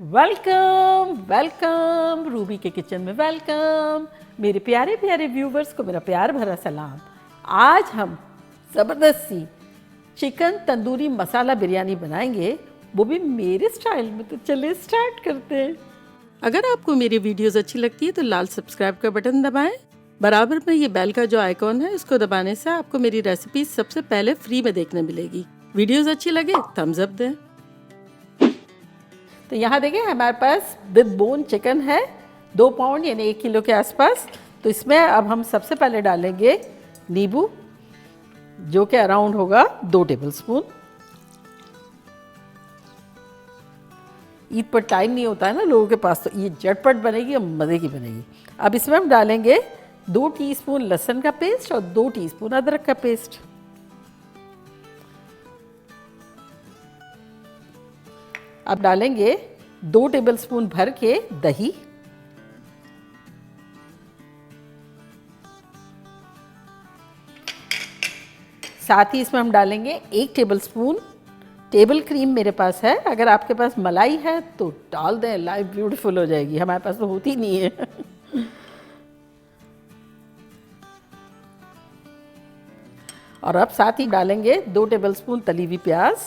Welcome welcome Ruby के kitchen में welcome. मेरे प्यारे प्यारे व्यूवर्स को मेरा प्यार भरा सलाम। आज हम ज़बरदस्त सी चिकन तंदूरी मसाला बिरयानी बनाएंगे, वो भी मेरे स्टाइल में। तो चलिए स्टार्ट करते हैं। अगर आपको मेरी वीडियोस अच्छी लगती है तो लाल सब्सक्राइब का बटन दबाएं। बराबर में ये बेल का जो आइकॉन है इसको दबाने से आपको मेरी रेसिपी सबसे पहले फ्री में देखने मिलेगी। वीडियोस अच्छी लगे थम्स अप दें। तो यहाँ देखिए हमारे पास विद बोन चिकन है 2 पाउंड यानी 1 किलो के आसपास। तो इसमें अब हम सबसे पहले डालेंगे नींबू, जो कि अराउंड होगा 2 टेबलस्पून। ईद पर टाइम नहीं होता है ना लोगों के पास, तो ये झटपट बनेगी और मज़े की बनेगी। अब इसमें हम डालेंगे 2 टीस्पून लहसुन का पेस्ट और 2 टीस्पून अदरक का पेस्ट। अब डालेंगे 2 टेबलस्पून भर के दही, साथ ही इसमें हम डालेंगे 1 टेबलस्पून टेबल क्रीम। मेरे पास है, अगर आपके पास मलाई है तो डाल दें, लाइफ ब्यूटीफुल हो जाएगी। हमारे पास तो होती नहीं है। और अब साथ ही डालेंगे 2 टेबलस्पून तली हुई प्याज।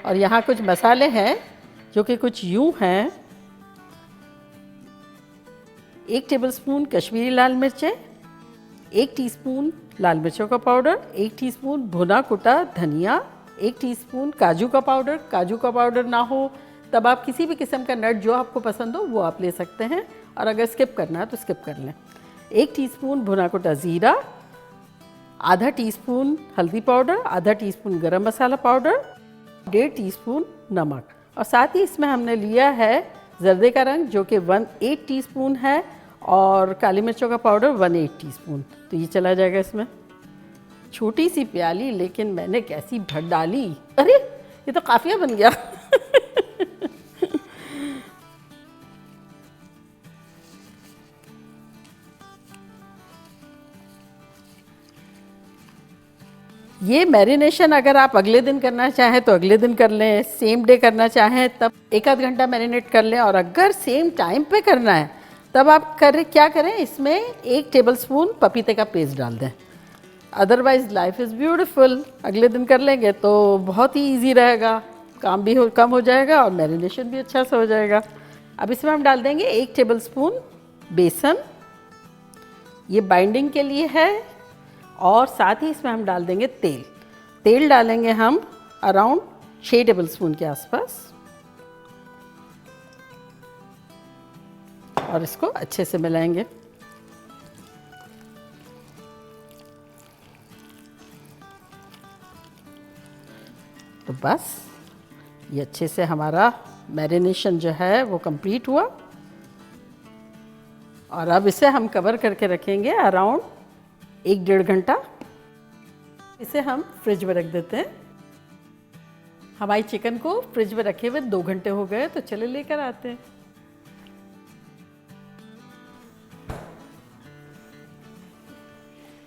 और यहाँ कुछ मसाले हैं जो कि कुछ यूँ हैं। 1 टेबलस्पून कश्मीरी लाल मिर्चें, 1 टीस्पून लाल मिर्चों का पाउडर, 1 टीस्पून भुना कुटा धनिया, 1 टीस्पून काजू का पाउडर। काजू का पाउडर ना हो तब आप किसी भी किस्म का नट जो आपको पसंद हो वो आप ले सकते हैं, और अगर स्किप करना है तो स्किप कर लें। 1 टीस्पून भुना कुटा ज़ीरा, आधा टीस्पून हल्दी पाउडर, आधा टीस्पून गरम मसाला पाउडर, 1.5 टीस्पून नमक। और साथ ही इसमें हमने लिया है जर्दे का रंग जो कि 1/8 टीस्पून है, और काली मिर्चों का पाउडर 1/8 टीस्पून। तो ये चला जाएगा इसमें। छोटी सी प्याली लेकिन मैंने कैसी भर डाली। अरे ये तो काफिया बन गया। ये मैरिनेशन अगर आप अगले दिन करना चाहें तो अगले दिन कर लें, सेम डे करना चाहें तब 1 आध घंटा मैरिनेट कर लें, और अगर सेम टाइम पे करना है तब आप क्या करें, इसमें 1 टेबलस्पून पपीते का पेस्ट डाल दें। Otherwise life is beautiful. अगले दिन कर लेंगे तो बहुत ही इजी रहेगा, काम भी कम हो जाएगा और मैरिनेशन भी अच्छा से हो जाएगा। अब इसमें हम डाल देंगे 1 टेबलस्पून बेसन, ये बाइंडिंग के लिए है। और साथ ही इसमें हम डाल देंगे तेल। तेल डालेंगे हम अराउंड 6 टेबलस्पून के आसपास, और इसको अच्छे से मिलाएंगे। तो बस ये अच्छे से हमारा मैरिनेशन जो है वो कंप्लीट हुआ। और अब इसे हम कवर करके रखेंगे अराउंड 1-1.5 घंटा। इसे हम फ्रिज में रख देते हैं। हमारी चिकन को फ्रिज में रखे हुए 2 घंटे हो गए, तो चले लेकर आते हैं।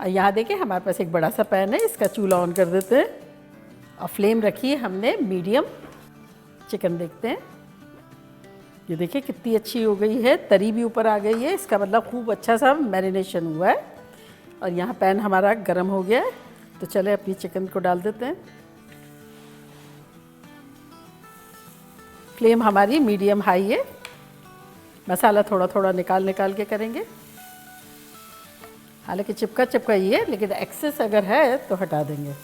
और यहाँ देखिए हमारे पास एक बड़ा सा पैन है, इसका चूल्हा ऑन कर देते हैं और फ्लेम रखी है हमने मीडियम। चिकन देखते हैं, ये देखिए कितनी अच्छी हो गई है, तरी भी ऊपर आ गई है, इसका मतलब खूब अच्छा सा मैरिनेशन हुआ है। और यहाँ पैन हमारा गर्म हो गया है, तो चले अपनी चिकन को डाल देते हैं। फ्लेम हमारी मीडियम हाई है। मसाला थोड़ा थोड़ा निकाल के करेंगे, हालांकि चिपका चिपका ही है, लेकिन एक्सेस अगर है तो हटा देंगे।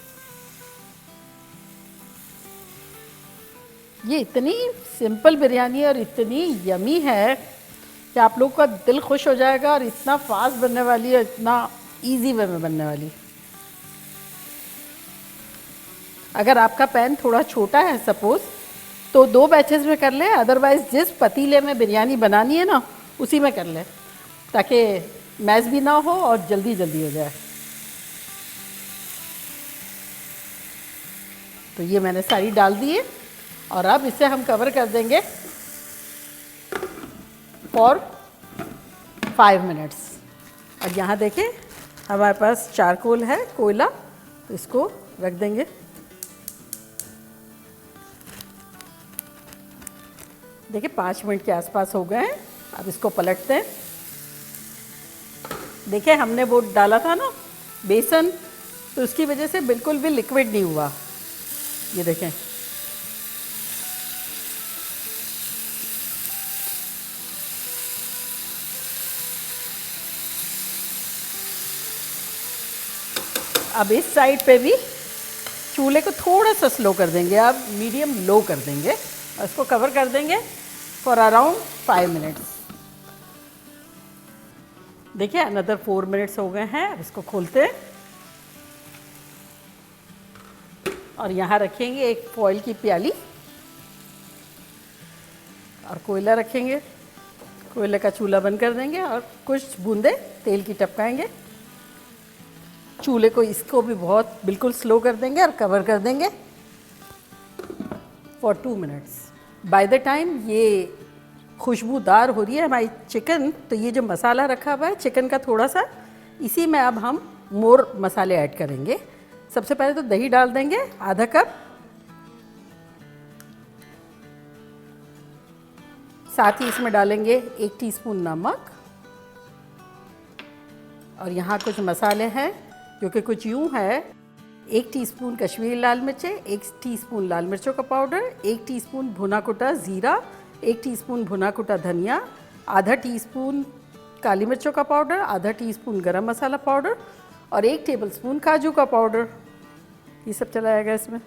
ये इतनी सिंपल बिरयानी और इतनी यमी है कि आप लोगों का दिल खुश हो जाएगा, और इतना फास्ट बनने वाली है, इतना इजी वे में बनने वाली। अगर आपका पैन थोड़ा छोटा है सपोज तो 2 बैचेस में कर लें, अदरवाइज जिस पतीले में बिरयानी बनानी है ना उसी में कर लें, ताकि मैश भी ना हो और जल्दी जल्दी हो जाए। तो ये मैंने सारी डाल दी है, और अब इसे हम कवर कर देंगे फॉर 5 मिनट्स। और यहाँ देखें हमारे पास चारकोल है, कोयला, तो इसको रख देंगे। देखिए 5 मिनट के आसपास हो गए हैं। अब इसको पलटते हैं। देखिए हमने वो डाला था ना बेसन, तो उसकी वजह से बिल्कुल भी लिक्विड नहीं हुआ। ये देखें, अब इस साइड पे भी चूल्हे को थोड़ा सा स्लो कर देंगे, अब मीडियम लो कर देंगे और इसको कवर कर देंगे फॉर अराउंड 5 मिनट्स। देखिए अनदर 4 मिनट्स हो गए हैं। अब इसको खोलते हैं और यहाँ रखेंगे एक फॉइल की प्याली और कोयला रखेंगे। कोयले का चूल्हा बंद कर देंगे और कुछ बूंदे तेल की टपकाएंगे। चूल्हे को इसको भी बहुत बिल्कुल स्लो कर देंगे और कवर कर देंगे for 2 minutes. By the time ये खुशबूदार हो रही है हमारी चिकन, तो ये जो मसाला रखा हुआ है चिकन का थोड़ा सा, इसी में अब हम मोर मसाले ऐड करेंगे। सबसे पहले तो दही डाल देंगे आधा कप, साथ ही इसमें डालेंगे 1 टीस्पून नमक और यहाँ कुछ मसाले हैं जो कि कुछ यूँ है। 1 टीस्पून कश्मीरी लाल मिर्चें, 1 टीस्पून लाल मिर्चों का पाउडर, 1 टीस्पून भुना कुटा ज़ीरा, 1 टीस्पून भुना कुटा धनिया, आधा टीस्पून काली मिर्चों का पाउडर, आधा टीस्पून गरम मसाला पाउडर और 1 टेबलस्पून काजू का पाउडर। ये सब चलाएगा इसमें।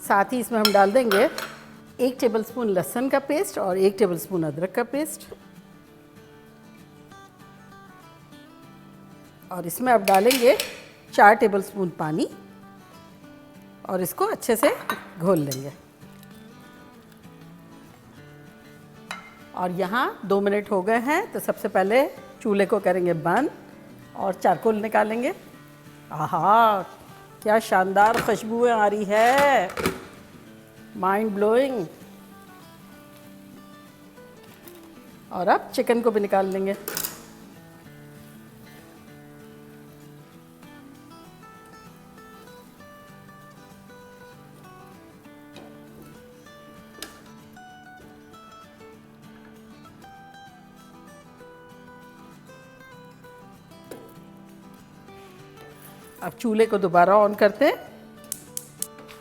साथ ही इसमें हम डाल देंगे 1 टेबलस्पून लहसुन का पेस्ट और 1 टेबलस्पून अदरक का पेस्ट और इसमें अब डालेंगे 4 टेबलस्पून पानी और इसको अच्छे से घोल लेंगे। और यहाँ 2 मिनट हो गए हैं, तो सबसे पहले चूल्हे को करेंगे बंद और चारकोल निकालेंगे। आहा, क्या शानदार खुशबुएं आ रही है, माइंड ब्लोइंग। और अब चिकन को भी निकाल लेंगे। अब चूल्हे को दोबारा ऑन करते हैं।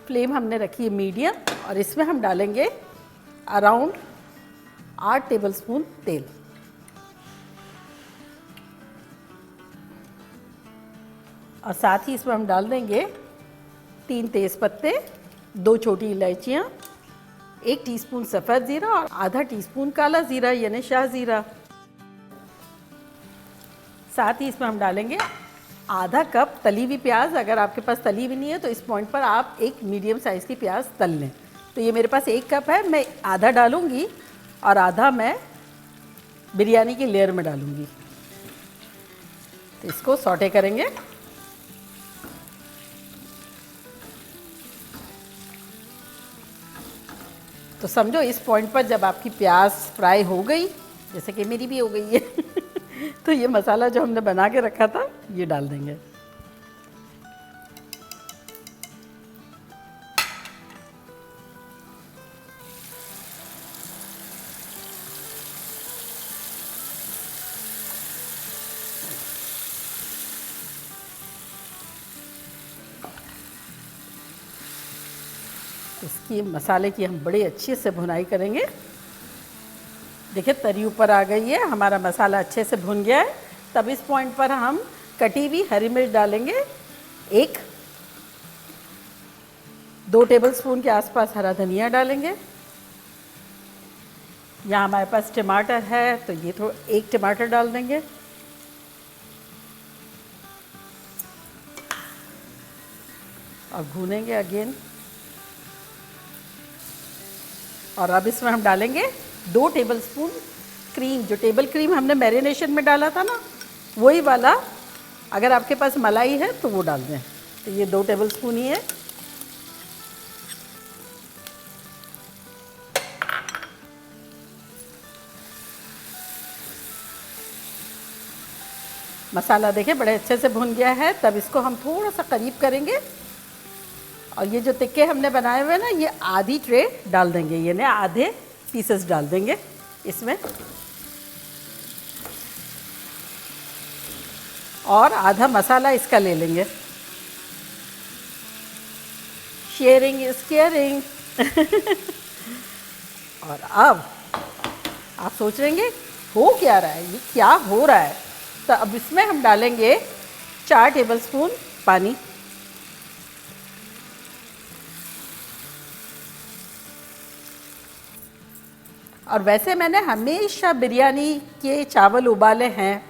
फ्लेम हमने रखी है मीडियम और इसमें हम डालेंगे अराउंड 8 टेबलस्पून तेल और साथ ही इसमें हम डाल देंगे 3 तेज़ पत्ते, 2 छोटी इलायचियाँ, 1 टीस्पून सफ़ेद ज़ीरा और आधा टीस्पून काला ज़ीरा यानी शाह ज़ीरा। साथ ही इसमें हम डालेंगे आधा कप तली हुई प्याज। अगर आपके पास तली हुई नहीं है तो इस पॉइंट पर आप एक मीडियम साइज़ की प्याज तल लें। तो ये मेरे पास 1 कप है, मैं आधा डालूंगी और आधा मैं बिरयानी की लेयर में डालूंगी। तो इसको सौटे करेंगे। तो समझो इस पॉइंट पर जब आपकी प्याज फ्राई हो गई, जैसे कि मेरी भी हो गई है तो ये मसाला जो हमने बना के रखा था ये डाल देंगे। इसकी मसाले की हम बड़ी अच्छे से भुनाई करेंगे। देखिए तरी ऊपर आ गई है, हमारा मसाला अच्छे से भुन गया है। तब इस पॉइंट पर हम कटी हुई हरी मिर्च डालेंगे। 2 टेबलस्पून के आसपास हरा धनिया डालेंगे। यहाँ हमारे पास टमाटर है तो ये 1 टमाटर डाल देंगे। और भूनेंगे अगेन। और अब इसमें हम डालेंगे 2 टेबलस्पून क्रीम। जो टेबल क्रीम हमने मैरिनेशन में डाला था ना, वही वाला। अगर आपके पास मलाई है तो वो डाल दें। तो ये 2 टेबलस्पून ही है। मसाला देखिए बड़े अच्छे से भुन गया है। तब इसको हम थोड़ा सा करीब करेंगे और ये जो टिक्के हमने बनाए हुए हैं ना, ये आधी ट्रे डाल देंगे, ये ना आधे पीसेस डाल देंगे इसमें, और आधा मसाला इसका ले लेंगे। Sharing is caring. और अब आप सोच रहेंगे हो क्या रहा है, ये क्या हो रहा है। तो अब इसमें हम डालेंगे 4 टेबलस्पून पानी। और वैसे मैंने हमेशा बिरयानी के चावल उबाले हैं।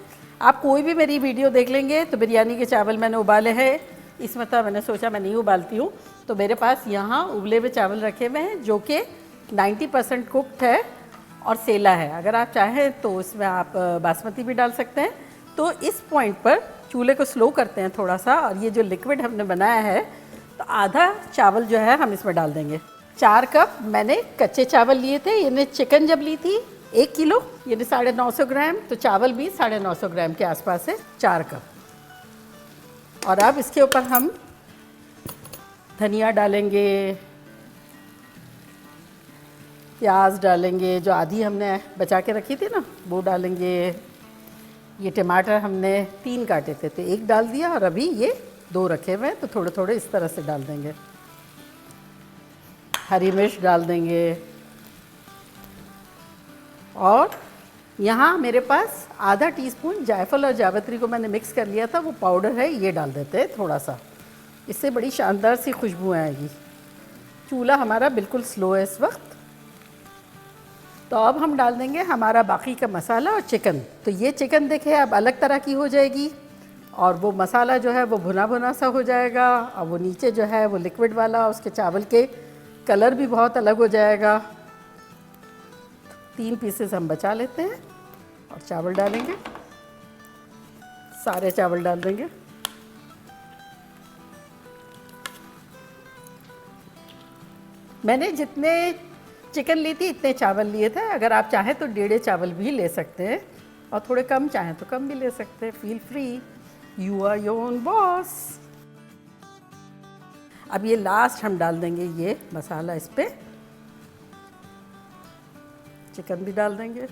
आप कोई भी मेरी वीडियो देख लेंगे तो बिरयानी के चावल मैंने उबाले हैं। इसमें तो मैंने सोचा मैं नहीं उबालती हूँ, तो मेरे पास यहाँ उबले हुए चावल रखे हुए हैं जो कि 90% कुक्ड है और सेला है। अगर आप चाहें तो इसमें आप बासमती भी डाल सकते हैं। तो इस पॉइंट पर चूल्हे को स्लो करते हैं थोड़ा सा, और ये जो लिक्विड हमने बनाया है तो आधा चावल जो है हम इसमें डाल देंगे। 4 कप मैंने कच्चे चावल लिए थे। यानी चिकन जब ली थी 1 किलो, यानी 950 ग्राम, तो चावल भी 950 ग्राम के आसपास है, 4 कप। और अब इसके ऊपर हम धनिया डालेंगे, प्याज डालेंगे, जो आधी हमने बचा के रखी थी ना वो डालेंगे। ये टमाटर हमने 3 काटे थे तो 1 डाल दिया, और अभी ये 2 रखे हुए हैं तो थोड़े थोड़े इस तरह से डाल देंगे। हरी मिर्च डाल देंगे, और यहाँ मेरे पास आधा टीस्पून जायफल और जावित्री को मैंने मिक्स कर लिया था, वो पाउडर है, ये डाल देते हैं थोड़ा सा। इससे बड़ी शानदार सी खुशबू आएगी। चूल्हा हमारा बिल्कुल स्लो है इस वक्त। तो अब हम डाल देंगे हमारा बाकी का मसाला और चिकन। तो ये चिकन देखे अब अलग तरह की हो जाएगी, और वो मसाला जो है वो भुना भुना सा हो जाएगा, और वो नीचे जो है वो लिक्विड वाला, उसके चावल के कलर भी बहुत अलग हो जाएगा। 3 पीसेस हम बचा लेते हैं और चावल डालेंगे, सारे चावल डाल देंगे। मैंने जितने चिकन ली थी इतने चावल लिए थे। अगर आप चाहें तो 1.5 चावल भी ले सकते हैं, और थोड़े कम चाहें तो कम भी ले सकते हैं। Feel free, you are your own boss. अब ये लास्ट हम डाल देंगे ये मसाला इस पे, चिकन भी डाल देंगे।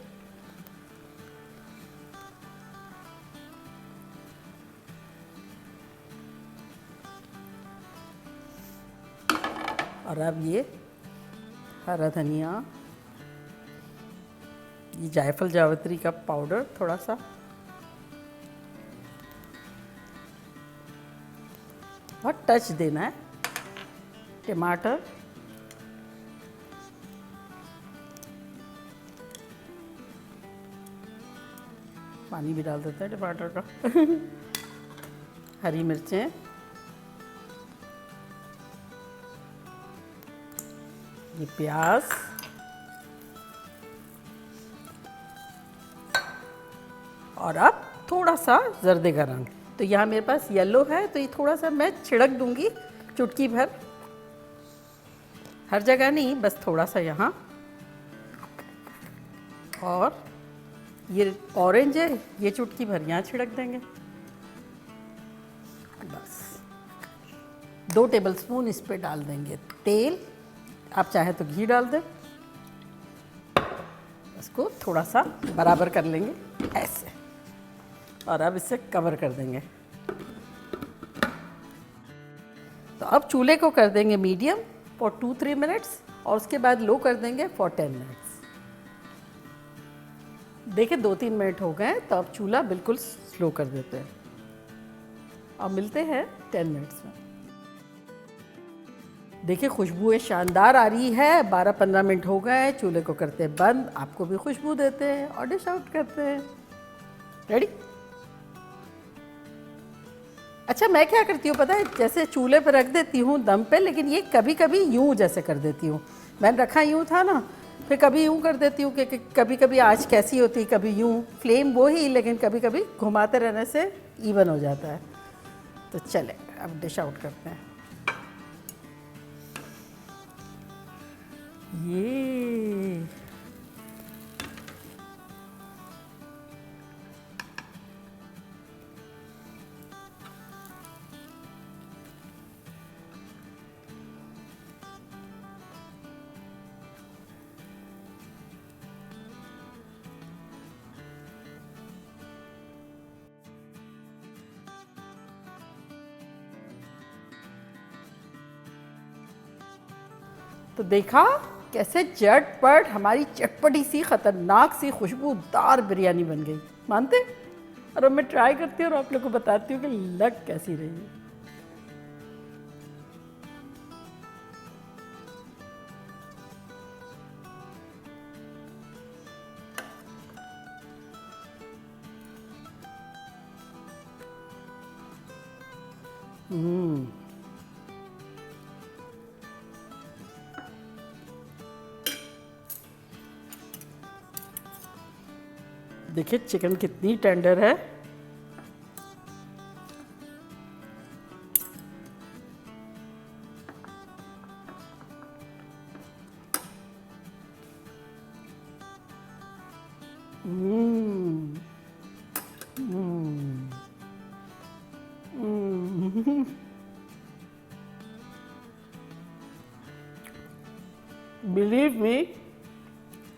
और अब ये हरा धनिया, ये जायफल जावित्री का पाउडर थोड़ा सा, और टच देना है टमाटर, पानी भी डाल देते हैं टमाटर का। हरी मिर्चें, ये प्याज, और अब थोड़ा सा जर्दे का रंग। तो यहाँ मेरे पास येलो है तो ये थोड़ा सा मैं छिड़क दूंगी, चुटकी भर, हर जगह नहीं, बस थोड़ा सा यहाँ। और ये ऑरेंज है, ये चुटकी भर यहाँ छिड़क देंगे। बस 2 टेबलस्पून इस पे डाल देंगे तेल। आप चाहे तो घी डाल दें। इसको थोड़ा सा बराबर कर लेंगे ऐसे, और अब इसे कवर कर देंगे। तो अब चूल्हे को कर देंगे मीडियम फॉर 2-3 मिनट्स, और उसके बाद लो कर देंगे फॉर 10 मिनट्स। देखिए 2-3 मिनट हो गए, तो अब चूल्हा बिल्कुल स्लो कर देते हैं, और मिलते हैं 10 मिनट्स में। देखिए खुशबू शानदार आ रही है। 12-15 मिनट हो गए, चूल्हे को करते हैं बंद, आपको भी खुशबू देते हैं और डिश आउट करते हैं। रेडी? अच्छा, मैं क्या करती हूँ पता है, जैसे चूल्हे पर रख देती हूँ दम पे, लेकिन ये कभी कभी यूँ जैसे कर देती हूँ। मैंने रखा यूँ था ना, फिर कभी यूँ कर देती हूँ कि कभी कभी आँच कैसी होती, कभी यूँ, फ्लेम वो ही, लेकिन कभी कभी घुमाते रहने से इवन हो जाता है। तो चले अब डिश आउट करते हैं। ये तो देखा कैसे झटपट हमारी चटपटी सी खतरनाक सी खुशबूदार बिरयानी बन गई, मानते? और अब मैं ट्राई करती हूँ और आप लोग को बताती हूँ कि लग कैसी रही। देखिए चिकन कितनी टेंडर है। बिलीव मी,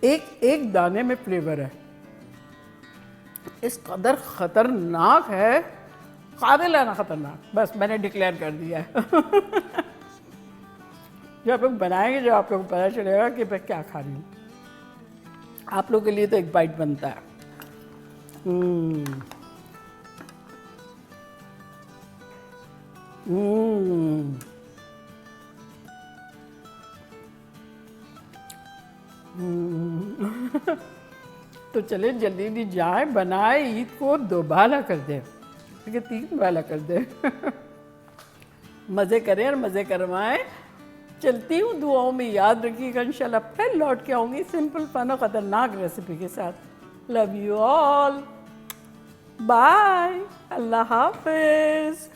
एक एक दाने में फ्लेवर है, इस कदर खतरनाक है, काबिलाना खतरनाक। बस मैंने डिक्लेयर कर दिया है। जब आप लोग बनाएंगे जब आप लोग को पता चलेगा कि मैं क्या खा रही हूँ। आप लोग के लिए तो एक बाइट बनता है। तो चले जल्दी जल्दी जाए, बनाए, ईद को 2 बाला कर दे, 3 बाला कर दे। मज़े करें और मज़े करवाएं। चलती हूँ, दुआओं में याद रखिएगा। इंशाल्लाह फिर लौट के आऊँगी सिंपल फन और ख़तरनाक रेसिपी के साथ। लव यू ऑल, बाय, अल्लाह हाफिज़।